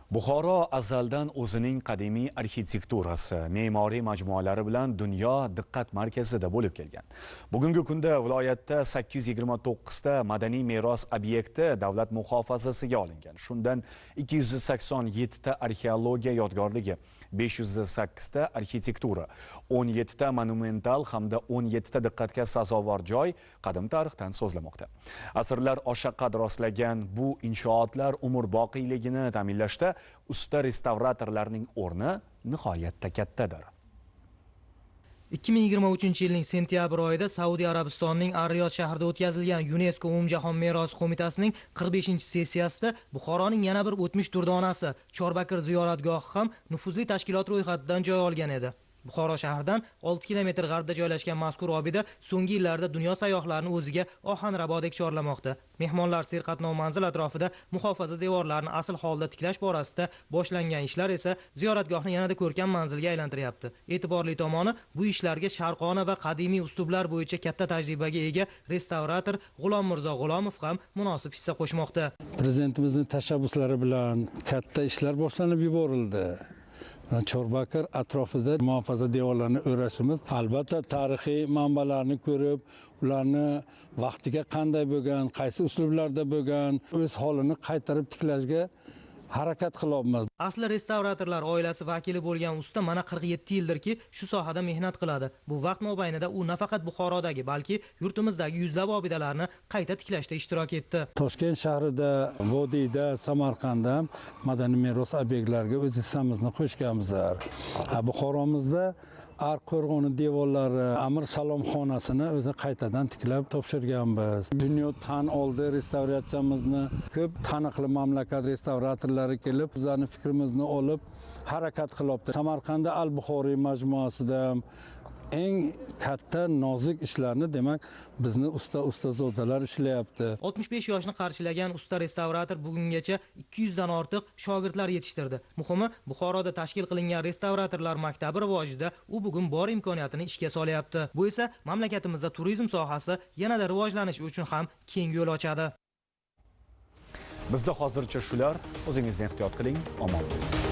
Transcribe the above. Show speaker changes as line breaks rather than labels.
Buxoro azaldan o'zining qadimiy arxitekturasi, me'moriy majmualari bilan dunyo diqqat markazida bo'lib kelgan. Bugungi kunda viloyatda 829 ta madaniy meros obyekti davlat muhofazasiga olingan. Shundan 287 ta arxeologiya yodgorligi, 508 ta arxitektura, 17 ta monumental hamda 17 ta diqqatga sazovor joy qadim tarixdan so'zlamoqda. Asrlar oshaqqat rostlagan bu inshootlar umrboqiyligini ta'minlashda usta restavratorlarning o'rni nihoyatda kattadir.
2023-yilning sentyabr oyida Saudiya Arabistonining Ar-Riyod shahrida o'tkazilgan UNESCO umumjahon merosi qo'mitasining 45-sessiyasida Buxoroning yana bir o'tmish durdonasi Chorbakir ziyoratgohi ham nufuzli tashkilot ro'yxatidan joy olgan edi. Buxoro shahridan 6 kilometr g'arbda joylashgan mazkur obida so'nggi yillarda dunyo sayyohlarini o'ziga ohanrabodek chorlamoqda. Mehmonlar serqatnov manzil atrofida muhofaza devorlarini asl holda tiklash borasida boshlangan ishlar esa ziyoratgohni yanada ko'rkam manzilga aylantiryapti. E'tiborli tomoni, bu ishlarga sharqona va qadimiy uslublar bo'yicha katta tajribaga ega restavrator G'ulommirzo G'ulomov ham munosib hissa qo'shmoqda.
Prezidentimizning tashabbuslari bilan katta ishlar boshlanib yuborildi. Chorbakir atrofida muhofaza devorlarini o'rashimiz, albatta tarixiy manbalarni ko'rib, ularni vaqtiga qanday bo'lgan, qaysi uslublarda bo'lgan, o'z holini qaytarib tiklashga harakat qilyapmiz.
Asli restavratorlar oilasi vakili bo'lgan usta mana 47 yildirki shu sohada mehnat qiladi. Bu vaqt mobaynida u nafaqat Buxorodagi, balki yurtimizdagi yuzlab obidalarni qayta tiklashda ishtirok etdi.
Toshkent shahrida, Vodiyda, Samarqandda madaniy meros obyektlariga o'z hissamizni qo'shganmiz. Buxoromizda Arq qo'rg'oni devorlari, Amir Salom xonasini o'zi qaytadan tiklab topshirganmiz. Dunyo tan oldi restavratsiyamizni. Ko'p taniqli mamlakat restavratorlari kelib, bizning fikrimizni olib harakat qilyapti. Samarqandda Al-Buxoriy majmuasida eng katta nozik ishlarni, demak, bizni ustozodalar ishlayapti.
65 yoshni qarshilagan usta restavrator bugungacha 200 dan ortiq shogirdlar yetishtirdi. Muhimi, Buxoroda tashkil qilingan restavratorlar maktabi rivojida u bugun bor imkoniyatini ishga solyapti. Bu esa mamlakatimizda turizm sohasi yanada rivojlanishi uchun ham keng yo'l ochadi.
Bizda hozircha shular. O'zingizni ehtiyot qiling, omon bo'ling.